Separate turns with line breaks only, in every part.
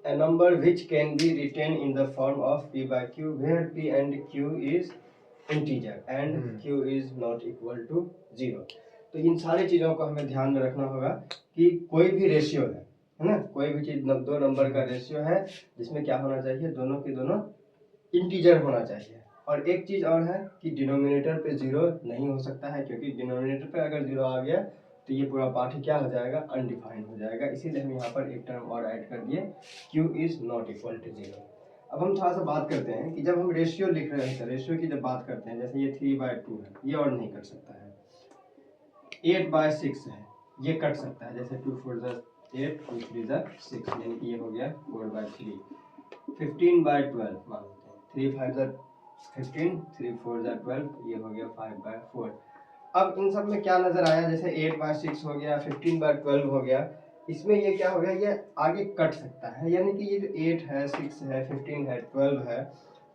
a number which can be written in the form of p by q where p and q is integer and q is not equal to 0। तो इन सारी चीज़ों को हमें ध्यान में रखना होगा कि कोई भी रेशियो है ना, कोई भी चीज़ दो नंबर का रेशियो है जिसमें क्या होना चाहिए, दोनों के दोनों इंटीजर होना चाहिए। और एक चीज़ और है कि डिनोमिनेटर पे 0 नहीं हो सकता है, क्योंकि डिनोमिनेटर पे अगर 0 आ गया तो ये पूरा पार्ट क्या हो जाएगा, अनडिफाइंड हो जाएगा। इसीलिए हम यहाँ पर एक टर्म और ऐड कर दिए, q is not equal to 0। अब हम थोड़ा सा बात करते हैं कि जब हम रेशियो लिख रहे हैं, रेशियो की जब बात करते हैं, जैसे ये 3/2 है, ये और नहीं कर सकता है। 8/6 है, ये कट सकता है, जैसे 2 4 8 2 3 6, यानी कि ये हो गया 4/3। 15/12 मान लेते हैं, 3 5 15 3 4 12, ये हो गया 5/4। अब इन सब में क्या नजर आया, जैसे 8/6 हो गया, 15/12 हो गया, इसमें ये क्या हो गया, ये आगे कट सकता है, यानी कि ये जो 8 है 6 है 15 है 12 है,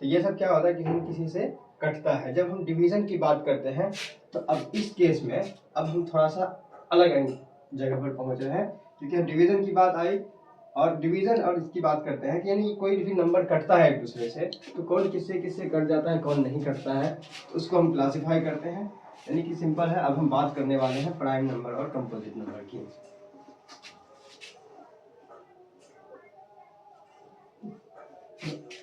तो ये सब क्या होता है कि किसी से कटता है। जब हम डिवीजन की बात करते हैं तो अब इस केस में अब हम थोड़ा सा अलग जगह पर पहुंच रहे हैं, क्योंकि डिवीजन की बात आई और डिवीजन और इसकी बात करते हैं कि यानी कोई भी नंबर कटता है एक दूसरे से, तो कौन किससे किससे कट जाता है, कौन नहीं कटता है, उसको हम क्लासिफाई करते हैं। यानी कि सिंपल है, अब हम बात करने वाले हैं प्राइम नंबर और कंपोजिट नंबर की।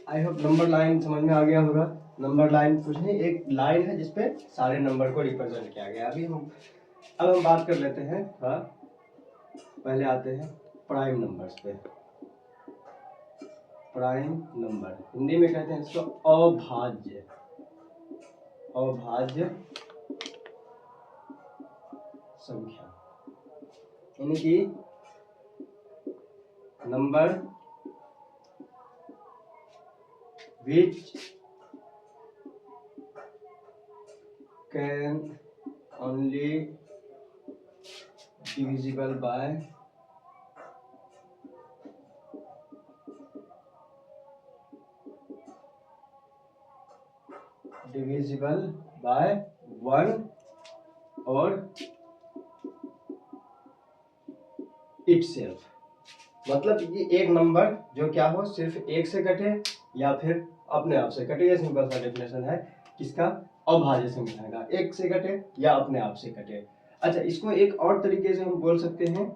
आई होप नंबर लाइन समझ में आ गया होगा। नंबर लाइन कुछ नहीं, एक लाइन है जिसपे सारे नंबर को रिप्रेजेंट किया गया। अब हम बात कर लेते हैं, हाँ पहले आते हैं प्राइम नंबर्स पे। प्राइम नंबर हिंदी में कहते हैं इसको अभाज्य, अभाज्य संख्या, यानी कि number which can only divisible by one or itself। मतलब ये एक नंबर जो क्या हो, सिर्फ एक से कटे या फिर अपने आप से कटे, ये सिंपल सा डेफिनेशन है किसका, अभाज्य संख्या का, एक से कटे या अपने आप से कटे। अच्छा, इसको एक और तरीके से हम बोल सकते हैं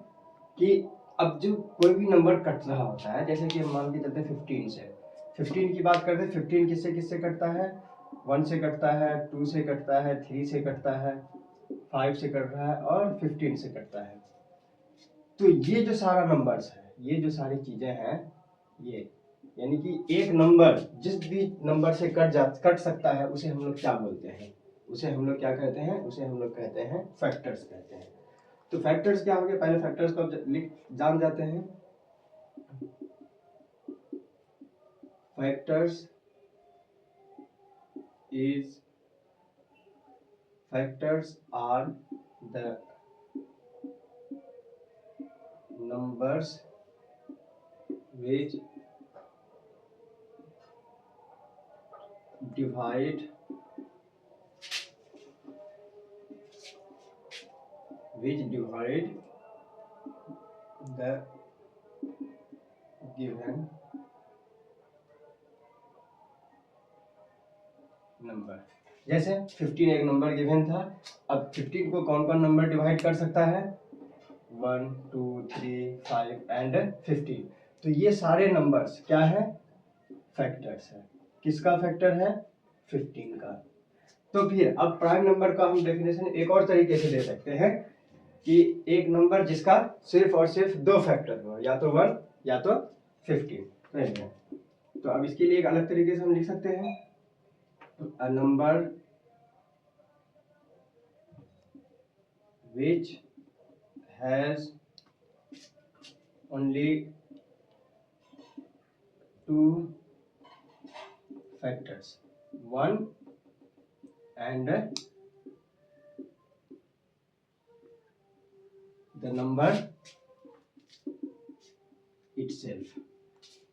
कि अब जो कोई भी नंबर कट रहा होता है, जैसे कि मान के चलते 15 से, 15 की बात करते हैं, 15 किससे किससे कटता है, 1 से कटता है, 2 से कटता है, 3 से कटता है, 5 से कट रहा है और 15 से कटता है। तो ये जो सारा नंबर्स है, ये जो सारी चीजें हैं, ये यानी कि एक नंबर जिस भी नंबर से कट सकता है, उसे हम लोग क्या बोलते हैं, उसे हम लोग क्या कहते हैं, उसे हम लोग कहते हैं फैक्टर्स कहते हैं। तो फैक्टर्स क्या हो गए, पहले फैक्टर्स को जान जाते हैं। Factors are the numbers which divide the given number. जैसे 15 एक नंबर गिवन था, अब 15 को कौन कौन नंबर डिवाइड कर सकता है, 1 2 3 5 एंड 15। तो ये सारे नंबर्स क्या है, फैक्टर्स है। किसका फैक्टर है, 15 का। तो फिर अब प्राइम नंबर का हम डेफिनेशन एक और तरीके से दे सकते हैं कि एक नंबर जिसका सिर्फ और सिर्फ दो फैक्टर हो, या तो 1 या तो 15। तो अब इसके लिए एक अलग तरीके से हम लिख सकते हैं, a number which has only two factors, 1 and the number itself।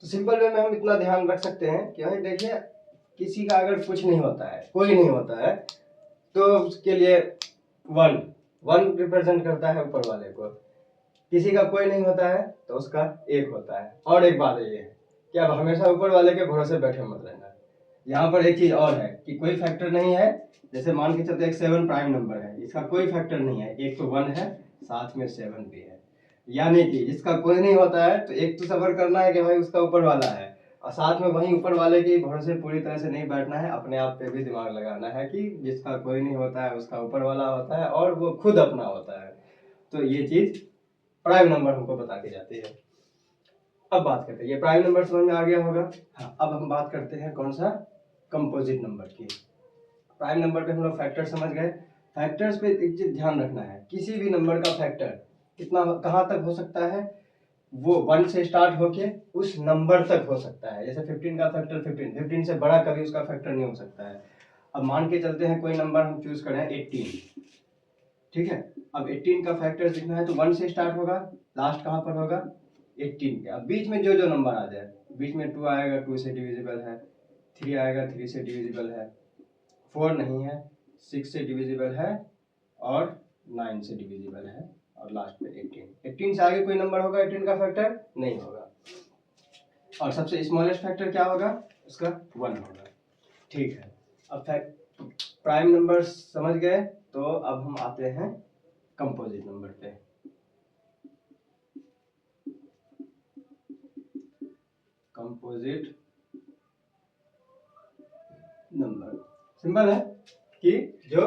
तो सिंपल वे में हम इतना ध्यान रख सकते हैं कि भाई देखिए, किसी का अगर कुछ नहीं होता है, कोई नहीं होता है, तो उसके लिए 1 रिप्रेजेंट करता है ऊपर वाले को, किसी का कोई नहीं होता है तो उसका एक होता है। और एक बात ये है कि अब हमेशा ऊपर वाले के भरोसे बैठे मत रहना। यहाँ पर एक चीज और है कि कोई फैक्टर नहीं है। जैसे मान के चलते एक 7 प्राइम नंबर है, इसका कोई फैक्टर नहीं है, एक तो 1 है साथ में 7 भी है। यानी कि जिसका कोई नहीं होता है तो एक तो सबर करना है कि भाई उसका ऊपर वाला है, और साथ में वहीं ऊपर वाले के भरोसे पूरी तरह से नहीं बैठना है, अपने आप पे भी दिमाग लगाना है कि जिसका कोई नहीं होता है उसका ऊपर वाला होता है और वो खुद अपना होता है। तो ये चीज प्राइम नंबर हमको बता के जाती है। अब बात करते हैं, ये प्राइम नंबर समझ में आ गया होगा। हाँ, अब हम बात करते हैं कौन सा, कंपोजिट नंबर की। प्राइम नंबर पे हम लोग फैक्टर समझ गए। फैक्टर्स पे एक चीज ध्यान रखना है, किसी भी नंबर का फैक्टर कितना कहाँ तक हो सकता है, वो 1 से स्टार्ट होके उस नंबर तक हो सकता है। जैसे 15 का फैक्टर 15 से बड़ा कभी उसका फैक्टर नहीं हो सकता है। अब मान के चलते हैं कोई नंबर हम चूज करें 18, ठीक है। अब 18 का फैक्टर लिखना है तो 1 से स्टार्ट होगा, लास्ट कहाँ पर होगा 18 के। अब बीच में जो जो नंबर आ जाए, बीच में 2 आएगा 2 से डिविजिबल है, 3 आएगा 3 से डिविजिबल है, 4 नहीं है, 6 से डिविजिबल है और 9 से डिविजिबल है, और लास्ट में 18 से आगे कोई नंबर होगा 18 का फैक्टर नहीं होगा। और सबसे स्मॉलेस्ट फैक्टर क्या होगा उसका 1 होगा, ठीक है। अब प्राइम नंबर समझ गए, तो अब हम आते हैं कंपोजिट नंबर पे। कंपोजिट नंबर सिंपल है कि जो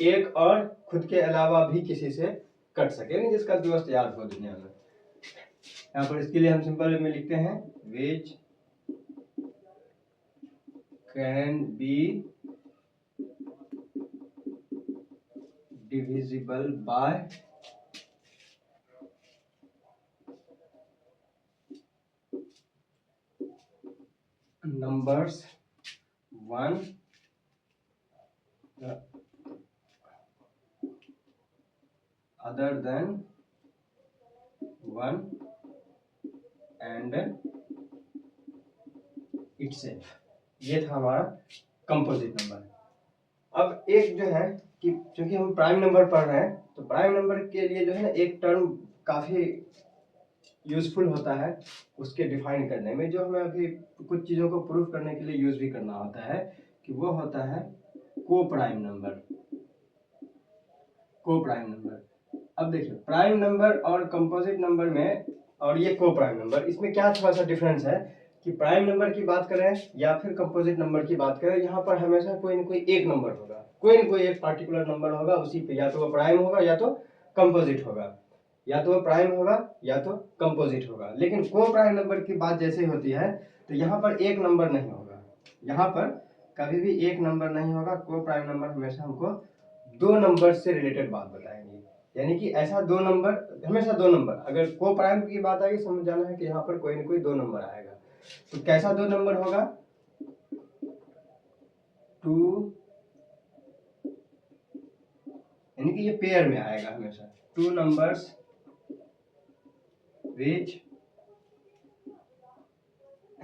एक और खुद के अलावा भी किसी से कट सके, नहीं जिसका दोस्त याद हो दुनिया में। यहाँ पर इसके लिए हम सिंपल में लिखते हैं which can be divisible by numbers 1 other than 1 and itself। ये था हमारा कंपोजिट नंबर। अब एक जो है कि क्योंकि हम प्राइम नंबर पढ़ रहे हैं तो प्राइम नंबर के लिए जो है ना एक टर्म काफी यूजफुल होता है उसके डिफाइन करने में, जो हमें अभी कुछ चीज़ों को प्रूफ करने के लिए यूज भी करना होता है, कि वो होता है को प्राइम नंबर। को प्राइम नंबर, अब देखिए प्राइम नंबर और कंपोजिट नंबर में और ये को प्राइम नंबर, इसमें क्या थोड़ा सा डिफरेंस है कि प्राइम नंबर की बात करें या फिर कंपोजिट नंबर की बात करें, यहाँ पर हमेशा कोई ना कोई एक नंबर होगा, कोई ना कोई एक पार्टिकुलर नंबर होगा, उसी पे या तो वो प्राइम होगा या तो कंपोजिट होगा, या तो वो प्राइम होगा या तो कंपोजिट होगा। लेकिन को प्राइम नंबर की बात जैसे होती है तो यहाँ पर एक नंबर नहीं होगा, यहाँ पर कभी भी एक नंबर नहीं होगा। को प्राइम नंबर हमेशा हमको दो नंबर से रिलेटेड बात बताएंगे, यानी कि ऐसा दो नंबर, हमेशा दो नंबर। अगर को प्राइम की बात आएगी समझ जाना है कि यहाँ पर कोई ना कोई दो नंबर आएगा। तो कैसा दो नंबर होगा, 2, यानी कि ये पेयर में आएगा हमेशा, 2 numbers which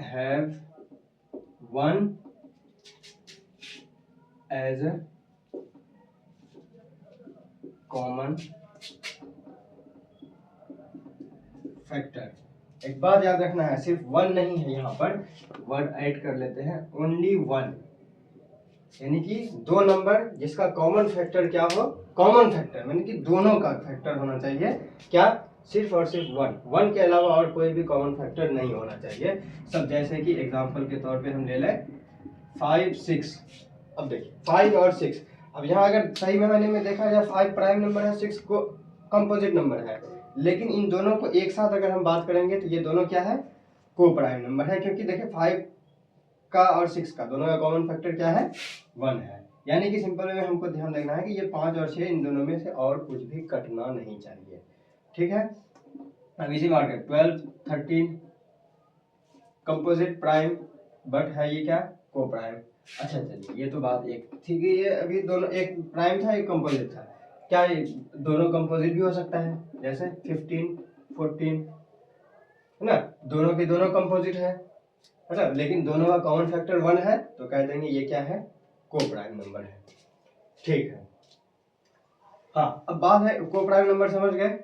have 1 as a common factor. एक बात याद रखना है, सिर्फ 1 नहीं है, यहाँ पर वर्ड ऐड कर लेते हैं, ओनली 1, यानी कि दो नंबर जिसका कॉमन फैक्टर क्या हो, कॉमन फैक्टर यानी कि दोनों का फैक्टर होना चाहिए, क्या, सिर्फ और सिर्फ 1 के अलावा और कोई भी कॉमन फैक्टर नहीं होना चाहिए सब। जैसे कि एग्जांपल के तौर पे हम ले लें 5, 6। अब देखिए 5 और 6, अब यहाँ अगर सही मायने में देखा जाए 5 प्राइम नंबर है, 6 को कंपोजिट नंबर है, लेकिन इन दोनों को एक साथ अगर हम बात करेंगे तो ये दोनों क्या है, को प्राइम नंबर है, क्योंकि देखिए 5 का और 6 का दोनों का कॉमन फैक्टर क्या है, 1 है। यानी कि सिंपल में हमको ध्यान रखना है कि ये 5 और 6 इन दोनों में से और कुछ भी कटना नहीं चाहिए, ठीक है। अब इसी मार्केट 12, 13 कंपोजिट प्राइम, बट है ये क्या, को प्राइम। अच्छा चलिए, ये तो बात एक थी कि ये अभी दोनों, एक प्राइम था एक कंपोजिट था, क्या ये दोनों कंपोजिट भी हो सकता है, जैसे 15, 14 है ना, दोनों के दोनों कंपोजिट है ना, लेकिन दोनों का कॉमन फैक्टर 1 है, तो कह देंगे ये क्या है, को प्राइम नंबर है, ठीक है। हाँ, अब बात है को प्राइम नंबर समझ गए।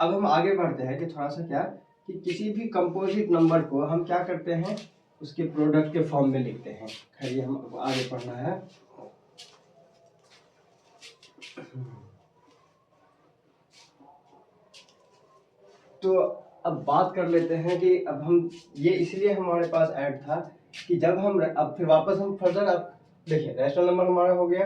अब हम आगे बढ़ते हैं कि थोड़ा सा क्या कि किसी भी कंपोजिट नंबर को हम क्या करते हैं, उसके प्रोडक्ट के फॉर्म में लिखते हैं। खैर ये हम आगे पढ़ना है। तो अब बात कर लेते हैं कि अब हम ये इसलिए हमारे पास ऐड था कि जब हम अब फिर वापस हम फर्दर, अब देखिए रैशनल नंबर हमारा हो गया,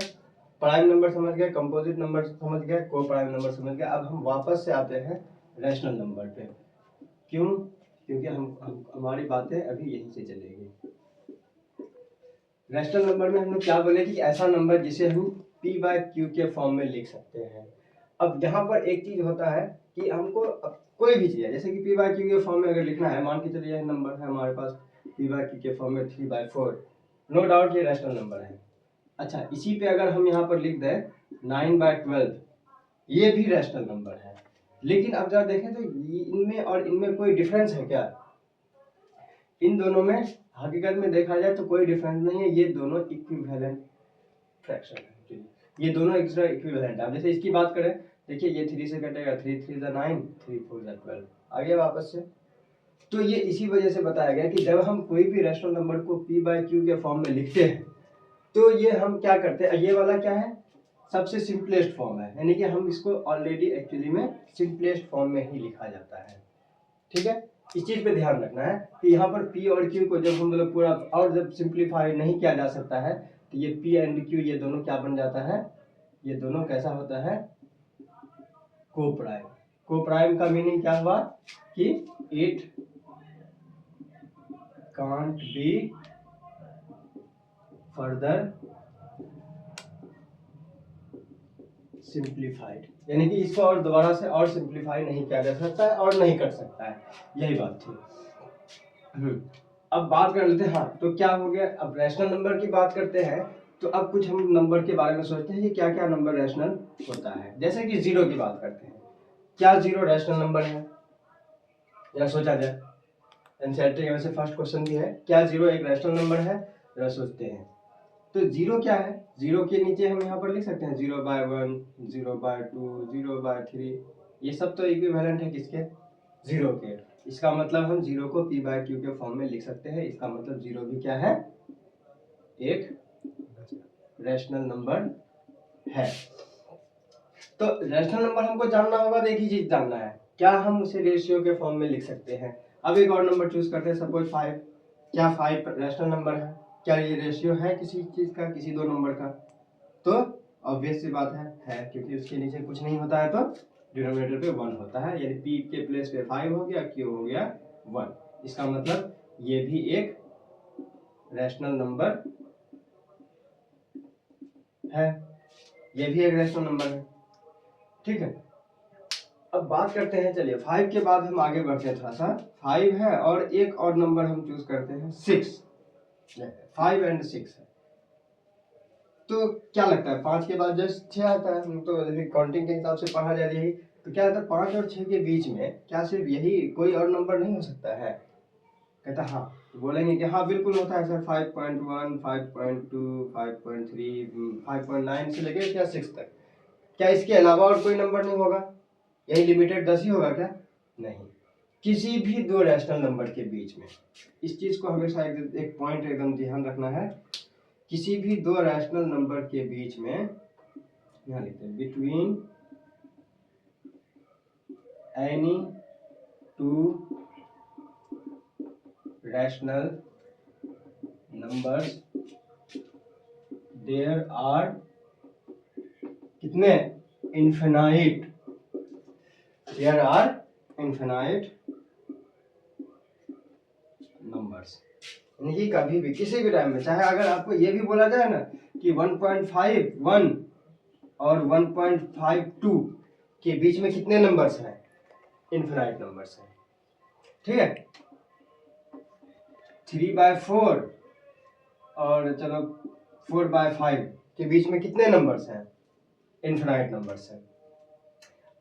प्राइम नंबर समझ गए, कंपोजिट नंबर समझ गए, को प्राइम नंबर समझ गए। अब हम वापस से आते हैं रैशनल नंबर पे। क्यों? क्योंकि हम हमारी बातें अभी यहीं से चलेगी। रैशनल नंबर में हम लोग क्या बोले कि ऐसा नंबर जिसे हम p बाय क्यू के फॉर्म में लिख सकते हैं। अब यहाँ पर एक चीज होता है कि हमको कोई भी चीज है जैसे कि p बाय क्यू के फॉर्म में अगर लिखना है, मान के चलिए यह नंबर है हमारे पास p बाय क्यू के फॉर्म में 3/4, नो डाउट ये रैशनल नंबर है। अच्छा, इसी पे अगर हम यहाँ पर लिख दें 9/12, ये भी रैशनल नंबर है। लेकिन अब जरा देखें तो इनमें और इनमें कोई डिफरेंस है क्या? इन दोनों में हकीकत में देखा जाए तो कोई डिफरेंस नहीं है, ये दोनों इक्विवेलेंट फ्रैक्शन है, ये दोनों एक दूसरे इक्विवेलेंट है। जैसे इसकी बात करें, देखिए ये 3 से कटेगा, 3 3 9, 3 4 12, आ गया वापस से। तो ये इसी वजह से बताया गया कि जब हम कोई भी रैशनल नंबर को p बाय क्यू के फॉर्म में लिखते हैं तो ये हम क्या करते हैं, ये वाला क्या है, सबसे सिंपलेस्ट फॉर्म है, यानी कि हम इसको ऑलरेडी एक्चुअली में सिंपलेस्ट फॉर्म में ही लिखा जाता है। ठीक है, इस चीज पे ध्यान रखना है कि यहाँ पर p और q को जब हम लोग पूरा और जब सिंप्लीफाई नहीं किया जा सकता है तो ये p एंड q ये दोनों क्या बन जाता है, ये दोनों कैसा होता है, कोप्राइम। कोप्राइम का मीनिंग क्या हुआ कि it can't be further simplified, यानी कि इसको और दोबारा से और सिंप्लीफाई नहीं किया जा सकता है और नहीं कर सकता है, यही बात थी। अब बात कर लेते हैं, हाँ तो क्या हो गया, अब रैशनल नंबर की बात करते हैं तो अब कुछ हम नंबर के बारे में सोचते हैं कि क्या क्या नंबर रैशनल होता है। जैसे कि जीरो की बात करते हैं, क्या जीरो रैशनल नंबर है, या सोचा जाए, एनसीईआरटी का वैसे फर्स्ट क्वेश्चन भी है, क्या जीरो एक रैशनल नंबर है, जरा सोचते हैं। तो जीरो क्या है, जीरो के नीचे हम यहाँ पर लिख सकते हैं 0/1, 0/2, 0/3, ये सब तो इक्विवेलेंट है किसके, जीरो के। इसका मतलब हम जीरो को p बाय क्यू के फॉर्म में लिख सकते हैं, इसका मतलब जीरो भी क्या है, एक रैशनल नंबर है। तो रैशनल नंबर हमको जानना होगा तो एक ही चीज जानना है, क्या हम उसे रेशियो के फॉर्म में लिख सकते हैं। अब एक और नंबर चूज करते हैं, सपोज 5, क्या 5 रैशनल नंबर है, क्या ये रेशियो है किसी चीज का, किसी दो नंबर का, तो ऑब्वियस सी बात है क्योंकि उसके नीचे कुछ नहीं होता है तो डिनोमिनेटर पे 1 होता है, यानी p के प्लेस पे 5 हो गया, q हो गया 1, इसका मतलब ये भी एक रैशनल नंबर है, ये भी एक रैशनल नंबर है। ठीक है, अब बात करते हैं, चलिए 5 के बाद हम आगे बढ़ते हैं, थोड़ा सा 5 है और एक और नंबर हम चूज करते हैं 6, 5 एंड 6 है। तो क्या लगता है 5 के बाद जस्ट 6 आता है, हम तो काउंटिंग के हिसाब से पढ़ा जा रही है, तो क्या लगता है 5 और 6 के बीच में क्या सिर्फ यही कोई और नंबर नहीं हो सकता है, कहता हाँ, तो बोलेंगे कि हाँ बिल्कुल होता है सर, 5.1, 5.2, 5.3, 5.9 से लेकर क्या 6 तक, क्या इसके अलावा और कोई नंबर नहीं होगा, यही लिमिटेड 10 ही होगा क्या, नहीं, किसी भी दो रैशनल नंबर के बीच में, इस चीज को हमेशा एक पॉइंट एकदम ध्यान रखना है, किसी भी दो रैशनल नंबर के बीच में, यहाँ लिखते हैं between any two rational numbers there are कितने, infinite, there are infinite numbers, यानी कि कभी भी किसी भी टाइम में, चाहे अगर आपको ये भी बोला जाए ना कि 1.51 और 1.52 के बीच में कितने नंबर्स हैं, इनफिनाइट नंबर्स हैं। ठीक है, 3/4 और चलो 4/5 के बीच में कितने नंबर्स हैं, इनफिनाइट नंबर्स हैं।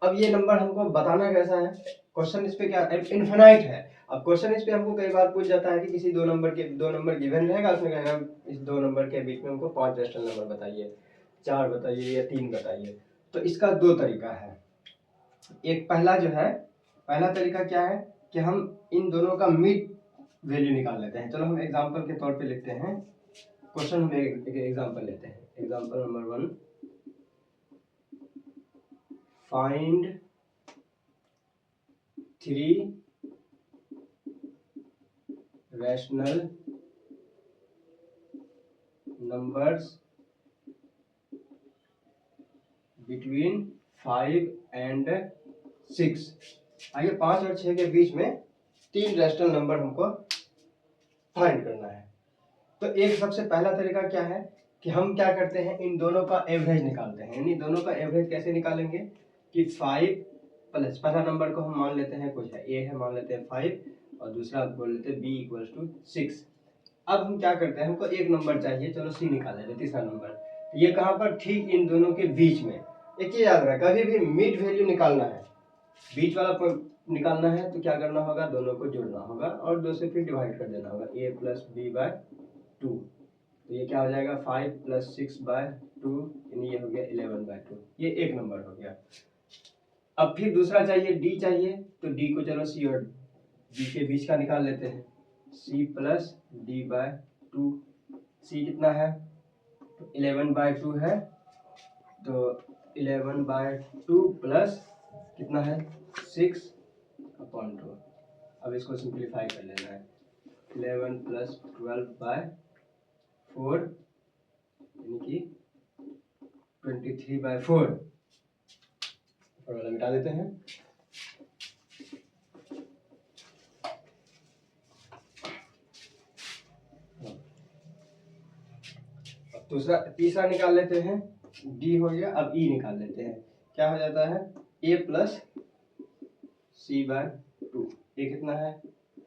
अब ये नंबर हमको बताना कैसा है, क्वेश्चन इस पे क्या इनफिनाइट है, अब क्वेश्चन इस पे हमको कई बार पूछ जाता है कि किसी दो नंबर गिवन रहेगा, उसमें कहेगा इस दो नंबर के बीच में हमको 5 रैशनल नंबर बताइए, 4 बताइए या 3 बताइए। तो इसका दो तरीका है, एक पहला जो है, पहला तरीका क्या है कि हम इन दोनों का मिड वैल्यू निकाल लेते हैं। चलो हम एग्जांपल के तौर पे लिखते हैं क्वेश्चन, हम एक एग्जांपल लेते हैं। Example number 1, find 3 rational numbers between 5 and 6। आइए 5 और 6 के बीच में 3 रैशनल नंबर हमको फाइंड करना है। तो एक सबसे पहला तरीका क्या है कि हम क्या करते हैं, इन दोनों का एवरेज निकालते हैं। यानी दोनों का एवरेज कैसे निकालेंगे कि 5 प्लस पहला नंबर को हम मान लेते हैं कुछ है, ए है, मान लेते हैं 5 और दूसरा बोल लेते हैं बी इक्वल्स टू 6। अब हम क्या करते हैं, हमको एक नंबर चाहिए, चलो सी निकाल लेते हैं, तीसरा नंबर। ये कहाँ पर, ठीक इन दोनों के बीच में। एक चीज याद रखना, कभी भी मिड वैल्यू निकालना है, बीच वाला निकालना है तो क्या करना होगा, दोनों को जोड़ना होगा और 2 से फिर डिवाइड कर देना होगा, a प्लस बी बाय 2। तो ये क्या हो जाएगा, 5 प्लस 6 बाय 2, यानी ये हो गया 11 बाय 2। ये एक नंबर हो गया। अब फिर दूसरा चाहिए, डी चाहिए, तो डी को चलो सी और डी के बीच का निकाल लेते हैं, c प्लस डी बाय 2। सी कितना है, 11 बाय 2 है, तो 11 बाय 2 प्लस कितना है 6/2। अब इसको सिंप्लीफाई कर लेना है, 11 प्लस 12 बाय 4 यानी कि 23 बाय 4। ऊपर वाला मिटा देते हैं। अब दूसरा तीसरा निकाल लेते हैं, डी हो गया। अब ई निकाल लेते हैं, क्या हो जाता है, a प्लस सी बाय 2। ये कितना है,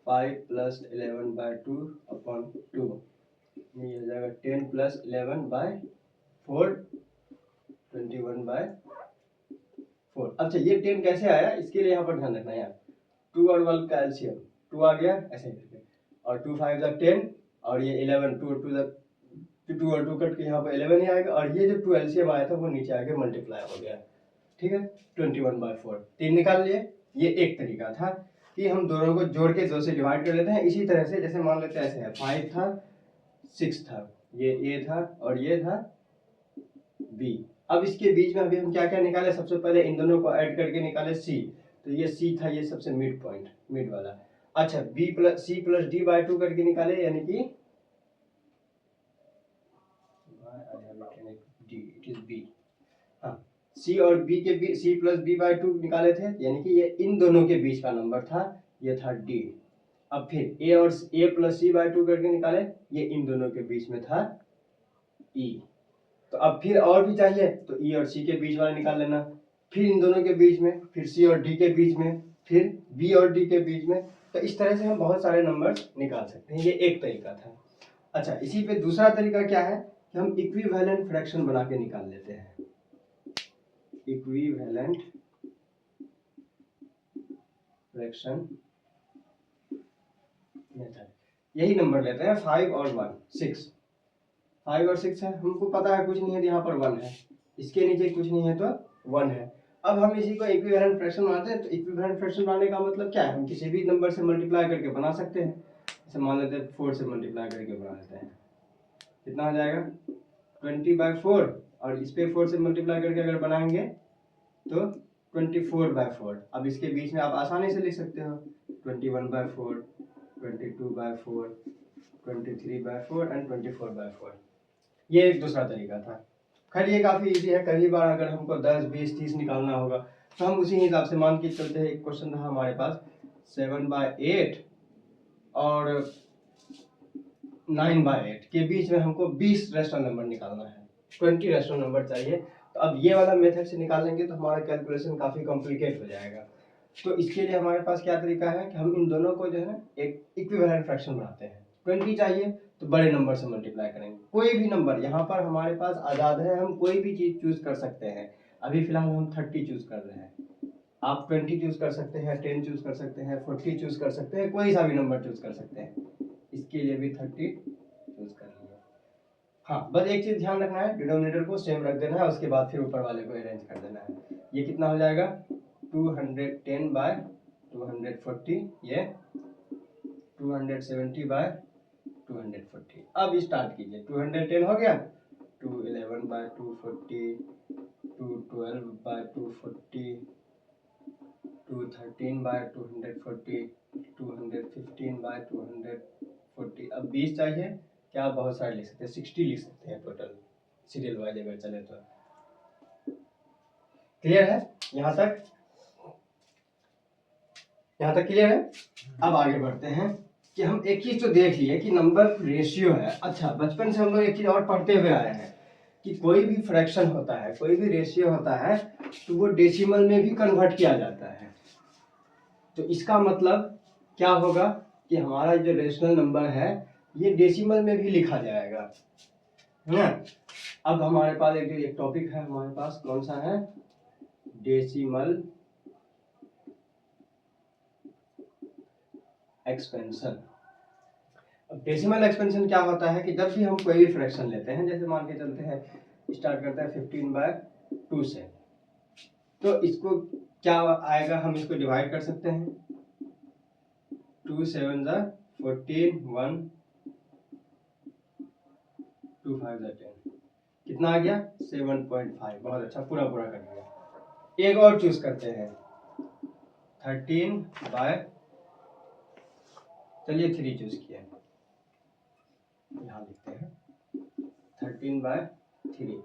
5 प्लस 11 बाय 2/2, ये हो जाएगा 10 प्लस 11 बाय 4, 21 बाय 4। अच्छा ये 10 कैसे आया, इसके लिए यहाँ पर ध्यान रखना है यार, 2 और 1 का एलसीएम 2 आ गया ऐसे करके, और 2 5 जा 10 और ये 11, 2 और 2 कट के यहाँ पर 11 ही आएगा, और ये जो 2 एलसीएम आया था वो नीचे आके मल्टीप्लाई हो गया। ठीक है, 21 बाय 4 3 निकाल लिए। ये एक तरीका था कि हम दोनों को जोड़ के 2 से डिवाइड कर लेते हैं। इसी तरह से जैसे मान लेते हैं ऐसे है, 5 था 6 था, ये ए था और ये था बी। अब इसके बीच में अभी हम क्या क्या निकाले, सबसे पहले इन दोनों को ऐड करके निकाले सी, तो ये सी था, ये सबसे मिड पॉइंट, मिड वाला। अच्छा B plus C plus D by 2 करके निकाले, यानी कि डी, इट इज बी। हाँ, सी और बी के बीच, सी प्लस बी बाय 2 निकाले थे, यानी कि ये इन दोनों के बीच का नंबर था, ये था डी। अब फिर ए और ए प्लस सी बाय 2 करके निकाले, ये इन दोनों के बीच में था ई। तो अब फिर और भी चाहिए तो ई और सी के बीच वाला निकाल लेना, फिर इन दोनों के बीच में, फिर सी और डी के बीच में, फिर बी और डी के बीच में। तो इस तरह से हम बहुत सारे नंबर निकाल सकते हैं, ये एक तरीका था। अच्छा इसी पे दूसरा तरीका क्या है कि हम इक्विवेलेंट फ्रैक्शन बना के निकाल लेते हैं, इक्विवेलेंट फ्रैक्शन मेथड। यही नंबर लेते हैं 5 और 1 6, 5 और 6 है, हमको पता है कुछ नहीं है तो यहाँ पर 1 है, इसके नीचे कुछ नहीं है तो 1 है। अब हम इसी को इक्विवेलेंट फ्रैक्शन बनाते हैं। तो इक्विवेलेंट फ्रैक्शन बनाने का मतलब क्या है, हम किसी भी नंबर से मल्टीप्लाई करके बना सकते हैं। जैसे मान लेते हैं 4 से मल्टीप्लाई करके बना लेते हैं, कितना हो जाएगा 20 बाय 4, और इस पे 4 से मल्टीप्लाई करके अगर बनाएंगे तो 24 बाय 4। अब इसके बीच में आप आसानी से लिख सकते हो 21 by 4, 22 by 4, 23 by 4 and 24 by 4। ये एक दूसरा तरीका था। खैर ये काफ़ी इजी है, कई बार अगर हमको 10 20 30 निकालना होगा तो हम उसी हिसाब से मान के चलते हैं। एक क्वेश्चन था हमारे पास 7 बाय 8 और 9 बाय 8 के बीच में हमको 20 रेशनल नंबर निकालना है, 20 रेशनल नंबर चाहिए। तो अब ये वाला मेथड से निकालेंगे तो हमारा कैलकुलेशन काफ़ी कॉम्प्लिकेट हो जाएगा। तो इसके लिए हमारे पास क्या तरीका है कि हम इन दोनों को जो है ना एक इक्विवेलेंट फ्रैक्शन बनाते हैं। 20 चाहिए तो बड़े नंबर से मल्टीप्लाई करेंगे, कोई भी नंबर यहाँ पर हमारे पास आज़ाद है, हम कोई भी चीज़ चूज कर सकते हैं। अभी फिलहाल हम 30 चूज कर रहे हैं, आप 20 चूज कर सकते हैं, 10 चूज कर सकते हैं, 40 चूज कर सकते हैं, कोई सा भी नंबर चूज कर सकते हैं। इसके लिए भी 30 चूज कर लिया। हाँ बस एक चीज ध्यान रखना है, डिनोमिनेटर को सेम रख देना है, उसके बाद फिर ऊपर वाले को अरेंज कर देना है। ये कितना हो जाएगा 210 बाय 240, ये 270 बाय 240। अब स्टार्ट कीजिए, 210 हो गया, 211 बाय 240, 212 बाय 240, 213 बाय 240, 215 बाय 240। अब 20 चाहिए, क्या आप बहुत सारे लिख सकते हैं, 60 लिख सकते हैं टोटल, सीरियल वाइज अगर चले तो। क्लियर है यहाँ तक? यहाँ तक क्लियर है? अब आगे बढ़ते हैं कि हम एक चीज तो देख लिए कि नंबर रेशियो है। अच्छा, बचपन से हम लोग एक चीज और पढ़ते हुए आए हैं कि कोई भी फ्रैक्शन होता है, कोई भी रेशियो होता है, तो वो डेसिमल में भी कन्वर्ट किया जाता है। तो इसका मतलब क्या होगा कि हमारा जो रेशनल नंबर है ये डेसिमल में भी लिखा जाएगा, है ना। अब हमारे पास एक टॉपिक है, हमारे पास कौन सा है, डेसिमल एक्सपेंशन। अब डेसिमल एक्सपेंशन क्या होता है कि जब भी हम कोई भी फ्रैक्शन लेते हैं, जैसे मान के चलते हैं स्टार्ट करते हैं 15/2 से, तो इसको क्या आएगा, हम इसको डिवाइड कर सकते हैं, 2 7 14, 1 2 5 10, कितना आ गया 7.5। बहुत अच्छा, पूरा पूरा कर दिया। एक और चूज करते हैं 13 बाय, चलिए 3 चूज किया, यहाँ लिखते हैं 13/3,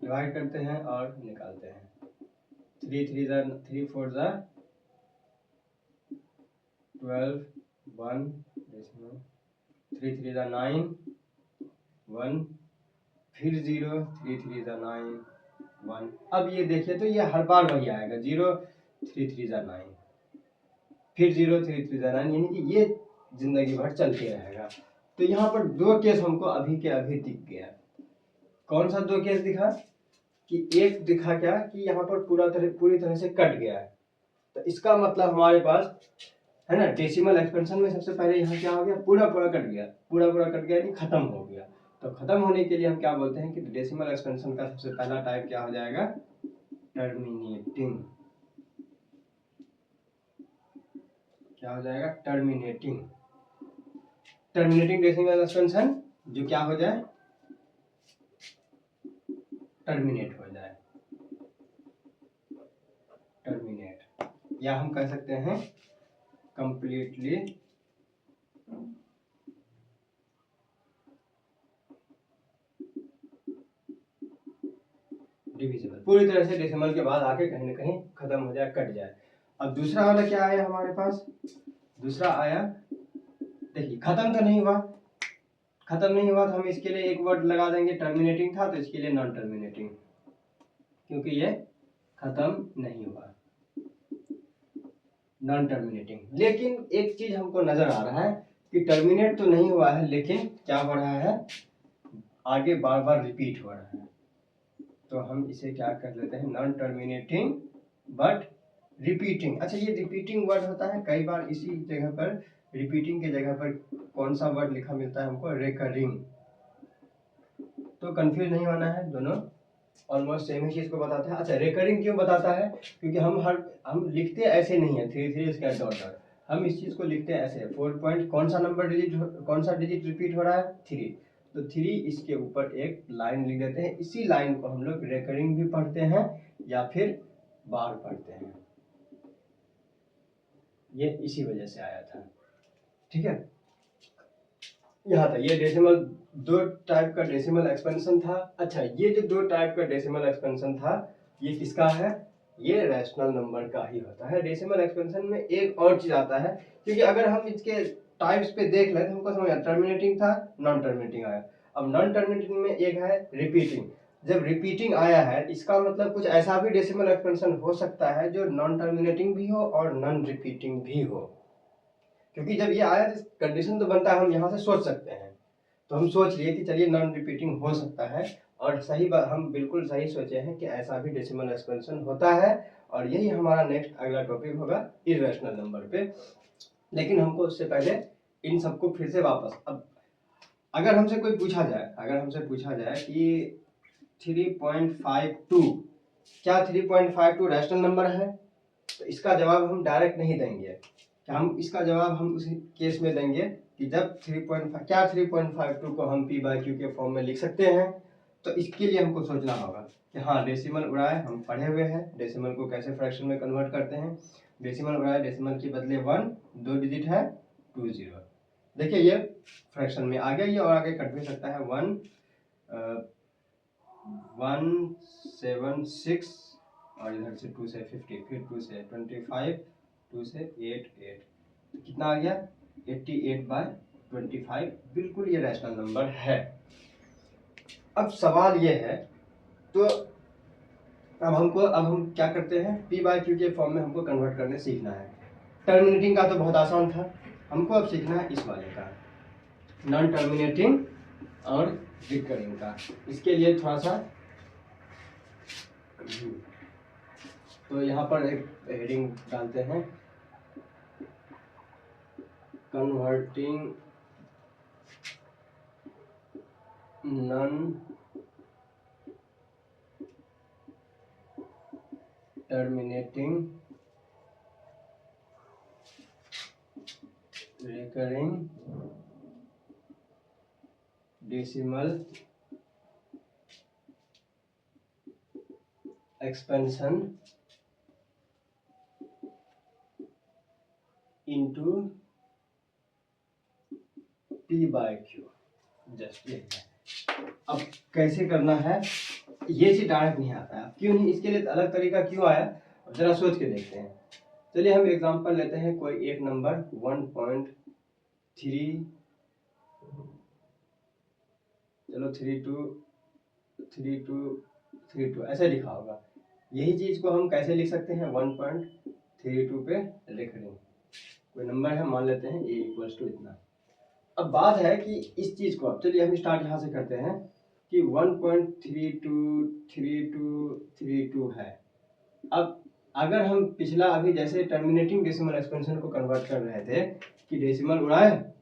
डिवाइड करते हैं और निकालते हैं, 3 3 4 12, 1 3 3 9, 1 फिर 0, 3 3 9, 1। अब ये देखिए तो ये हर बार वही आएगा, 0 3 3 9, फिर 0 3 3 9, यानी कि ये जिंदगी भर चलते रहेगा। तो यहाँ पर दो केस हमको अभी के अभी दिख गया। कौन सा दो केस दिखा कि एक दिखा क्या कि यहाँ पर पूरी तरह से कट गया है, तो इसका मतलब हमारे पास है ना, डेसिमल एक्सपेंशन में सबसे पहले यहाँ क्या हो गया, पूरा पूरा कट गया, पूरा पूरा कट गया यानी खत्म हो गया। तो खत्म होने के लिए हम क्या बोलते हैं कि डेसिमल एक्सपेंशन का सबसे पहला टाइप क्या हो जाएगा, टर्मिनेटिंग। क्या हो जाएगा, टर्मिनेटिंग। टर्मिनेटिंग डेसिमल एक्सपेंशन जो क्या हो जाए, टर्मिनेट हो जाए, टर्मिनेट, या हम कह सकते हैं कंप्लीटली डिविजिबल, पूरी तरह से डेसिमल के बाद आके कहीं ना कहीं खत्म हो जाए, कट जाए। अब दूसरा वाला क्या आया हमारे पास, दूसरा आया, देखिए खत्म तो नहीं हुआ, खत्म नहीं हुआ तो हम इसके लिए एक वर्ड लगा देंगे, टर्मिनेटिंग था तो इसके लिए नॉन टर्मिनेटिंग, क्योंकि ये खत्म नहीं हुआ, नॉन टर्मिनेटिंग। लेकिन एक चीज हमको नजर आ रहा है कि टर्मिनेट तो नहीं हुआ है, लेकिन क्या हो रहा है, आगे बार बार रिपीट हो रहा है, तो हम इसे क्या कर लेते हैं, नॉन टर्मिनेटिंग बट रिपीटिंग। अच्छा, ये रिपीटिंग वर्ड होता है, कई बार इसी जगह पर रिपीटिंग के जगह पर कौन सा वर्ड लिखा मिलता है हमको, रेकरिंग। तो कंफ्यूज नहीं होना है, दोनों ऑलमोस्ट सेम ही चीज को बताता है। अच्छा, रेकरिंग क्यों बताता है, क्योंकि हम लिखते ऐसे नहीं है 3 3 इसका डॉट, हम इस चीज को लिखते हैं ऐसे, 4 पॉइंट कौन सा नंबर डिजिट, कौन सा डिजिट रिपीट हो रहा है, 3, तो 3 इसके ऊपर एक लाइन लिख देते हैं। इसी लाइन को हम लोग रेकरिंग भी पढ़ते हैं या फिर बार पढ़ते हैं, ये इसी वजह से आया था। ठीक है, यहाँ था ये डेसिमल, दो टाइप का डेसिमल एक्सपेंशन था। अच्छा, ये जो दो टाइप का डेसिमल एक्सपेंशन था ये किसका है, ये रैशनल नंबर का ही होता है। डेसिमल एक्सपेंशन में एक और चीज आता है, क्योंकि अगर हम इसके टाइप्स पे देख लें तो हमको समझ आया, टर्मिनेटिंग था, नॉन टर्मिनेटिंग आया। अब नॉन टर्मिनेटिंग में एक है रिपीटिंग। जब रिपीटिंग आया है इसका मतलब कुछ ऐसा भी डेसिमल एक्सपेंशन हो सकता है जो नॉन टर्मिनेटिंग भी हो और नॉन रिपीटिंग भी हो, क्योंकि जब ये आया तो कंडीशन तो बनता है, हम यहाँ से सोच सकते हैं, तो हम सोच लिए कि चलिए नॉन रिपीटिंग हो सकता है, और सही बात, हम बिल्कुल सही सोचे हैं कि ऐसा भी डेसिमल एक्सपेंशन होता है। और यही हमारा नेक्स्ट अगला टॉपिक होगा इर्रेशनल नंबर पे। लेकिन हमको उससे पहले इन सबको फिर से वापस, अब अगर हमसे कोई पूछा जाए, अगर हमसे पूछा जाए कि 3.52 क्या 3.52 रैशनल नंबर है? तो इसका जवाब हम डायरेक्ट नहीं देंगे, कि हम इसका जवाब हम उसी केस में देंगे कि जब 3.5 क्या 3.52 को हम p/q के फॉर्म में लिख सकते हैं। तो इसके लिए हमको सोचना होगा कि हाँ डेसिमल उड़ाए, हम पढ़े हुए हैं डेसिमल को कैसे फ्रैक्शन में कन्वर्ट करते हैं। डेसिमल उड़ाए, डेसिमल के बदले 1, 2 डिजिट है 20। देखिए ये फ्रैक्शन में आ गया, ये और आगे कट भी सकता है 176 और इधर से 2 से 50, फिर 2 से 25, 2 से 8, 8 तो कितना आ गया 88/25। बिल्कुल ये रैशनल नंबर है। अब सवाल ये है, तो अब हम क्या करते हैं, p/q के फॉर्म में हमको कन्वर्ट करने सीखना है। टर्मिनेटिंग का तो बहुत आसान था, हमको अब सीखना है इस वाले का, नॉन टर्मिनेटिंग और रिकरिंग का। इसके लिए थोड़ा सा तो यहाँ पर एक हेडिंग डालते हैं, converting non terminating recurring decimal expansion into p/q। Just ये है। अब कैसे करना है, ये चीज डायरेक्ट नहीं आता है। क्यों नहीं, इसके लिए अलग तरीका क्यों आया, जरा सोच के देखते हैं। चलिए हम एग्जांपल लेते हैं, कोई एक नंबर 1.3, चलो 32 ऐसे लिखा होगा। यही चीज को हम कैसे लिख सकते हैं, 1.32 पे रिकरिंग कोई नंबर है, मान लेते हैं a = इतना। अब बात है कि इस चीज को, अब चलिए हम स्टार्ट यहाँ से करते हैं कि 1.323232 है। अब अगर हम पिछला अभी जैसे टर्मिनेटिंग डेसिमल एक्सपेंशन को कन्वर्ट कर रहे थे कि डेसिमल उड़ाए,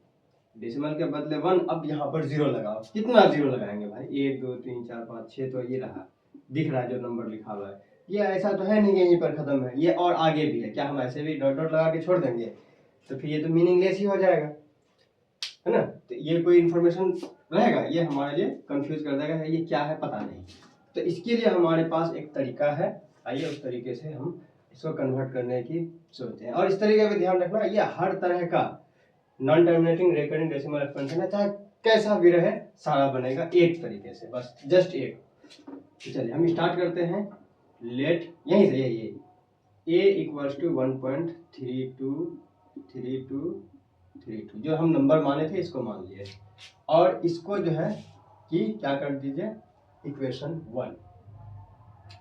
डेसिमल के बदले 1, अब यहाँ पर 0 लगाओ। कितना 0 लगाएंगे भाई, 1 2 3 4 5 6, तो ये रहा, दिख रहा है जो नंबर लिखा हुआ है। ये ऐसा तो है नहीं कि यहीं पर खत्म है, ये और आगे भी है। क्या हम ऐसे भी डॉट डॉट लगा के छोड़ देंगे, तो फिर ये तो मीनिंगलेस ही हो जाएगा, है ना। तो ये कोई इन्फॉर्मेशन रहेगा, ये हमारे लिए कंफ्यूज कर देगा, ये क्या है पता नहीं। तो इसके लिए हमारे पास एक तरीका है, आइए उस तरीके से हम इसको कन्वर्ट करने की सोचते हैं। और इस तरीके पे ध्यान रखना, ये हर तरह का non terminating recurring decimal expansion है, चाहे कैसा भी रहे, सारा बनेगा एक तरीके से, बस जस्ट एक। तो चलिए हम स्टार्ट करते हैं, लेट यहीं से ये a = 1.3232 जो हम नंबर माने थे इसको मान लिए, और इसको जो है कि क्या कर दीजिए, इक्वेशन 1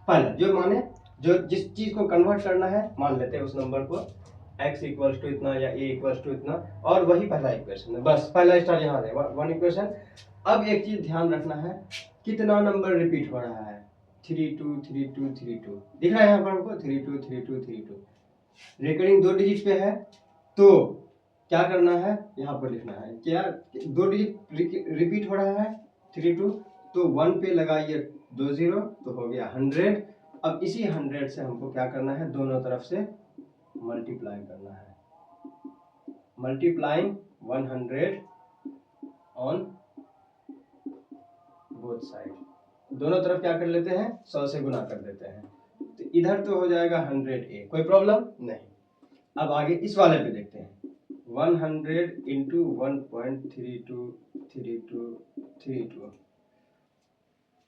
पहला जो माने, जो जिस चीज को कन्वर्ट करना है मान लेते हैं उस नंबर को, x = इतना या a = इतना, और वही पहला इक्वेशन है, बस पहला स्टार यहाँ है 1 इक्वेशन। अब एक चीज ध्यान रखना है, कितना नंबर रिपीट हो रहा है, 323232 दिख रहा है यहाँ पर हमको, 323232 रिकरिंग 2 डिजिट पे है। तो क्या करना है, यहाँ पर लिखना है क्या, 2 डिजिट रिपीट हो रहा है 32, तो 1 पे लगाइए 2 0, तो हो गया 100। अब इसी 100 से हमको क्या करना है, दोनों तरफ से मल्टीप्लाई करना है, मल्टीप्लाइंग 100 ऑन बोथ साइड। दोनों तरफ क्या कर लेते हैं, 100 से गुना कर देते हैं, तो इधर तो हो जाएगा 100a, कोई प्रॉब्लम नहीं। अब आगे इस वाले पे देखते हैं, 100 इंटू 1.323232।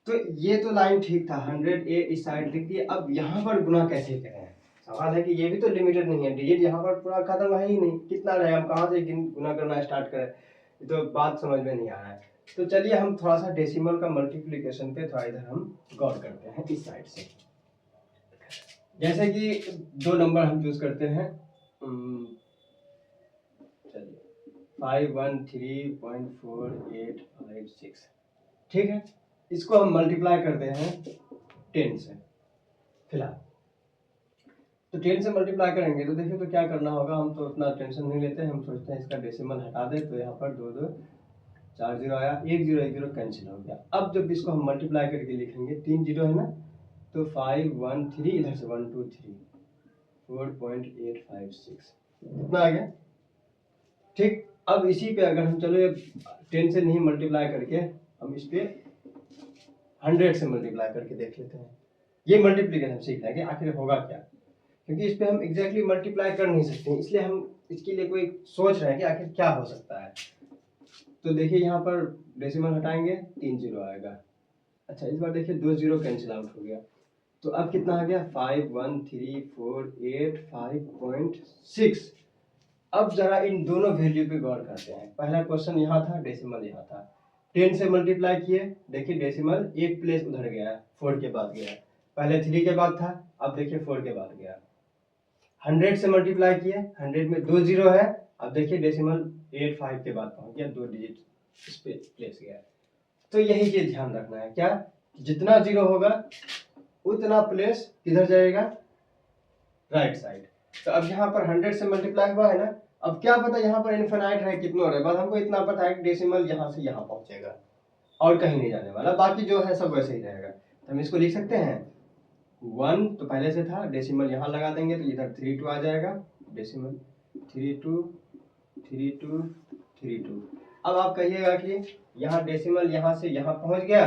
तो ये तो लाइन ठीक था, 100a इस साइड लिख दिए। अब यहाँ पर गुना कैसे करें, सवाल है कि ये भी तो लिमिटेड नहीं है, डिजिट यहाँ पर पूरा खत्म है ही नहीं, कितना रहे, हम कहाँ से गुना करना स्टार्ट करें, ये तो बात समझ में नहीं आ रहा है। तो चलिए हम थोड़ा सा डेसिमल का मल्टीप्लिकेशन पे थोड़ा इधर हम गौर करते हैं इस साइड से। जैसे कि 2 नंबर हम चूज करते हैं, चलिए 513.4856, ठीक है। इसको हम मल्टीप्लाई करते हैं 10 से फिलहाल। तो 10 से मल्टीप्लाई करेंगे तो देखिए तो क्या करना होगा, हम तो उतना टेंशन नहीं लेते हैं, हम सोचते हैं इसका डेसिमल हटा दें, तो यहाँ पर 2 2 4 0 आया, 1 0 1 0 कैंसिल हो गया। अब जब इसको हम मल्टीप्लाई करके लिखेंगे, 3 0 है ना, तो 513 इधर से 1 2 3 4.856 इतना आ गया। ठीक, अब इसी पे अगर हम चलो 10 से नहीं मल्टीप्लाई करके हम इस पे 100 से मल्टीप्लाई करके देख लेते हैं। ये मल्टीप्लिकेशन सीखना है कि आखिर होगा क्या, क्योंकि इस पे हम एग्जैक्टली मल्टीप्लाई कर नहीं सकते, इसलिए हम इसके लिए कोई सोच रहे हैं कि आखिर क्या हो सकता है। तो देखिए यहाँ पर डेसिमल हटाएंगे 3 जीरो आएगा। अच्छा इस बार देखिए 2 जीरो कैंसिल आउट हो गया, तो अब कितना आ गया 51348.5.6। अब जरा इन दोनों वैल्यू पे गौर करते हैं। पहला क्वेश्चन यहाँ था, डेसिमल यहाँ था, 10 से मल्टीप्लाई किए, देखिए डेसिमल एक प्लेस उधर गया, 4 के बाद गया, पहले 3 के बाद था, अब देखिए 4 के बाद गया। 100 से मल्टीप्लाई किए, 100 में 2 जीरो है, अब देखिए डेसिमल 85 के बाद पहुंच गया, 2 डिजिट इस पे प्लेस गया। तो यही चीज ध्यान रखना है क्या, जितना जीरो होगा उतना प्लेस किधर जाएगा, राइट साइड। तो अब यहाँ पर 100 से मल्टीप्लाई हुआ है ना, अब क्या पता यहाँ पर इनफिनाइट है कितना रहे, बस हमको इतना पता है कि डेसिमल यहाँ से यहाँ पहुंचेगा और कहीं नहीं जाने वाला, बाकी जो है सब वैसे ही रहेगा। तो हम इसको लिख सकते हैं 1 तो पहले से था, डेसिमल यहाँ लगा देंगे तो इधर 32 आ जाएगा, डेसिमल 32 32 32। अब आप कहिएगा कि यहाँ डेसिमल यहाँ से यहाँ पहुंच गया,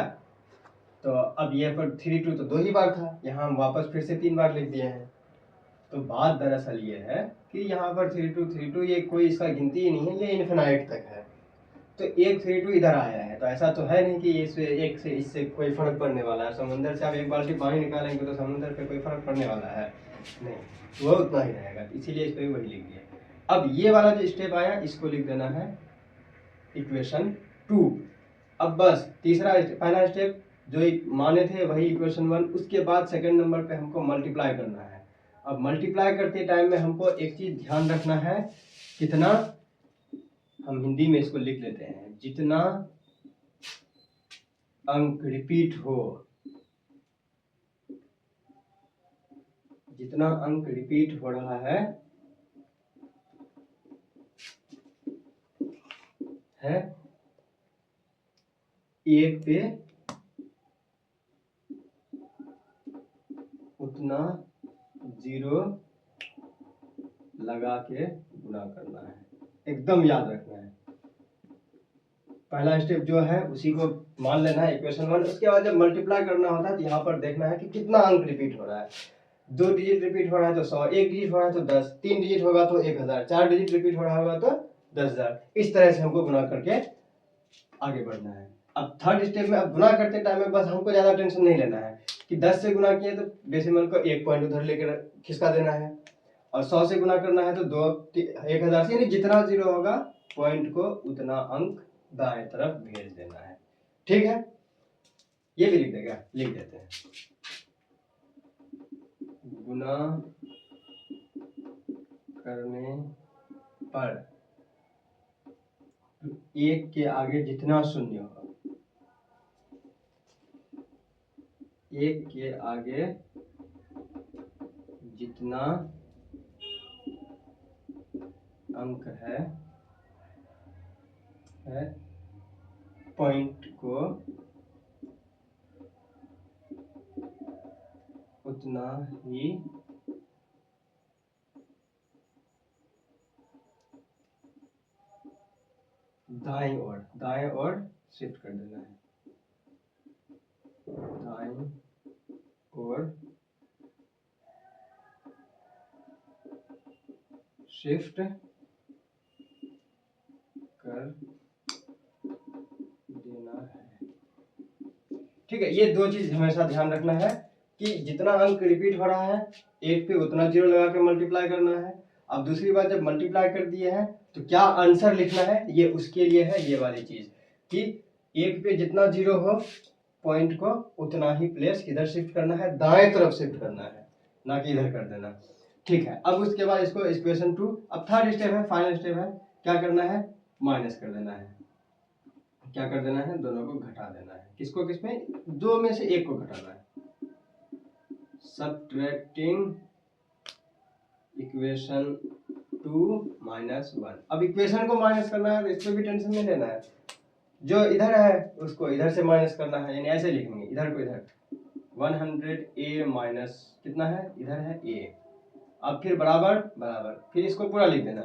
तो अब ये पर 32 तो 2 ही बार था, यहाँ हम वापस फिर से 3 बार लिख दिए हैं। तो बात दरअसल ये है कि यहाँ पर 32 32 ये कोई इसका गिनती ही नहीं है, ये इनफिनाइट तक है। तो एक 32 इधर आया है, तो ऐसा तो है नहीं कि इससे एक से इससे कोई फर्क पड़ने वाला है। समुंदर से आप एक बाल्टी पानी निकालेंगे तो समुंदर पे कोई फर्क पड़ने वाला है नहीं, वो उतना ही रहेगा, इसीलिए इस पर वही लिख दिया। अब ये वाला जो स्टेप आया इसको लिख देना है इक्वेशन 2। अब बस तीसरा पहला स्टेप जो माने थे वही इक्वेशन 1, उसके बाद सेकंड नंबर पे हमको मल्टीप्लाई करना है। अब मल्टीप्लाई करते टाइम में हमको एक चीज ध्यान रखना है, कितना, हम हिंदी में इसको लिख लेते हैं, जितना अंक रिपीट हो, जितना अंक रिपीट हो रहा है एक पे उतना जीरो लगा के गुणा करना है, एकदम याद रखना है। पहला स्टेप जो है उसी को मान लेना है इक्वेशन 1। उसके बाद जब मल्टीप्लाई करना होता है तो यहाँ पर देखना है कि कितना अंक रिपीट हो रहा है। 2 डिजिट रिपीट हो रहा है तो 100, 1 डिजिट हो रहा है तो 10, 3 डिजिट होगा तो 1000, 4 डिजिट रिपीट हो रहा होगा तो 10,000। इस तरह से हमको गुणा करके आगे बढ़ना है। अब थर्ड स्टेप में अब गुणा करते टाइम में बस हमको ज्यादा टेंशन नहीं लेना है कि 10 से गुणा किए तो डेसिमल को 1 पॉइंट उधर लेकर खिसका देना है, और 100 से गुणा करना है तो 1000 से, यानी जितना जीरो होगा पॉइंट को उतना अंक दाएं तरफ भेज देना है। ठीक है, ये भी लिख देगा, लिख देते हैं गुणा करने पर 1 के आगे जितना शून्य होगा, 1 के आगे जितना अंक है पॉइंट को उतना ही दाएं ओर शिफ्ट कर देना है, दाएं ओर शिफ्ट कर देना है। ठीक है, ये दो चीज हमेशा ध्यान रखना है कि जितना अंक रिपीट हो रहा है 1 पे उतना जीरो लगा के मल्टीप्लाई करना है। अब दूसरी बात, जब मल्टीप्लाई कर दिए हैं तो क्या आंसर लिखना है, ये उसके लिए है ये वाली चीज कि 1 पे जितना जीरो हो पॉइंट को उतना ही प्लेस किधर शिफ्ट करना है, दाएं तरफ शिफ्ट करना है, ना कि इधर कर देना। ठीक है, अब उसके बाद इसको इक्वेशन 2। अब थर्ड स्टेप है, फाइनल स्टेप है, क्या करना है, माइनस कर देना है। क्या कर देना है, दोनों को घटा देना है। किसको किसमें, 2 में से 1 को घटाना है। Subtracting equation 2 minus 1। अब इक्वेशन को माइनस करना है तो इसमें भी टेंशन नहीं लेना है, जो इधर है उसको इधर से माइनस करना है, यानी ऐसे लिखेंगे, इधर को इधर 100a माइनस कितना है, इधर है a, अब फिर बराबर बराबर, फिर इसको पूरा लिख देना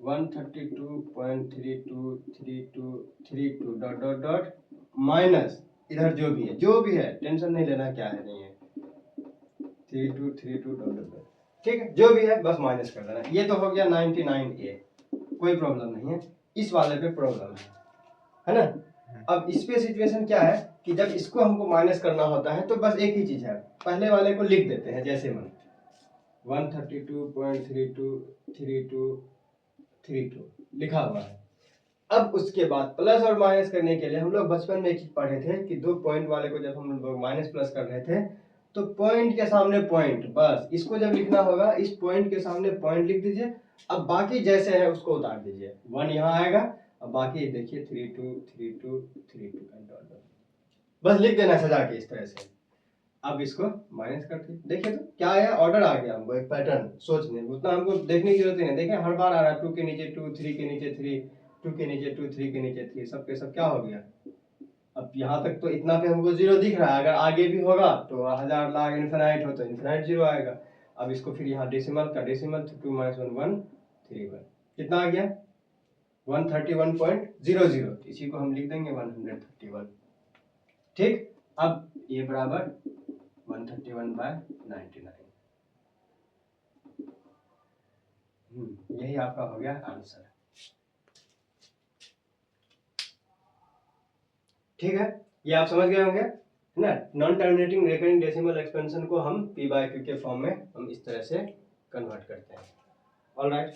132.323232 डॉट डॉट डॉट माइनस इधर जो भी है टेंशन नहीं लेना क्या है नहीं है 3232 डॉट डॉट डॉट, ठीक है, जो भी है बस माइनस कर देना। ये तो हो गया 99a, कोई प्रॉब्लम नहीं है, इस वाले पे प्रॉब्लम है ना। अब इस पे सिचुएशन क्या है कि जब इसको हमको माइनस करना होता है तो बस एक ही चीज है, पहले वाले को लिख देते हैं जैसे मन 132.323232 लिखा हुआ है। अब उसके बाद प्लस और माइनस करने के लिए हम लोग बचपन में एक चीज पढ़े थे कि 2 पॉइंट वाले को जब हम लोग माइनस प्लस कर रहे थे तो पॉइंट के सामने पॉइंट, बस इसको जब लिखना होगा इस पॉइंट के सामने पॉइंट लिख दीजिए, अब बाकी जैसे है उसको उतार दीजिए, 1 यहाँ आएगा, अब बाकी देखिए 323232 बस लिख देना सजा के इस तरह से। अब इसको माइनस करते देखिए तो क्या आया, ऑर्डर आ गया हमको, एक पैटर्न सोचने उतना हमको देखने की जरूरत नहीं है, देखिए हर बार आ रहा है 2 के नीचे 2, 3 के नीचे 3, 2 के नीचे 2, 3 के नीचे 3, सब के सब क्या हो गया। अब यहाँ तक तो इतना पे हमको जीरो दिख रहा है, अगर आगे भी होगा तो हजार लाख इन्फिनाइट हो तो इन्फिनाइट जीरो आएगा। अब इसको फिर यहाँ डेसिमल का डेसिमल 2 - 1 131 कितना आ गया 131.00, इसी को हम लिख देंगे 131, ठीक। अब ये बराबर 131/99, यही आपका हो गया आंसर, ठीक है। ये आप समझ गए होंगे है ना। Non terminating recurring decimal expansion को हम p/q के फॉर्म में हम इस तरह से कन्वर्ट करते हैं। ऑलराइट।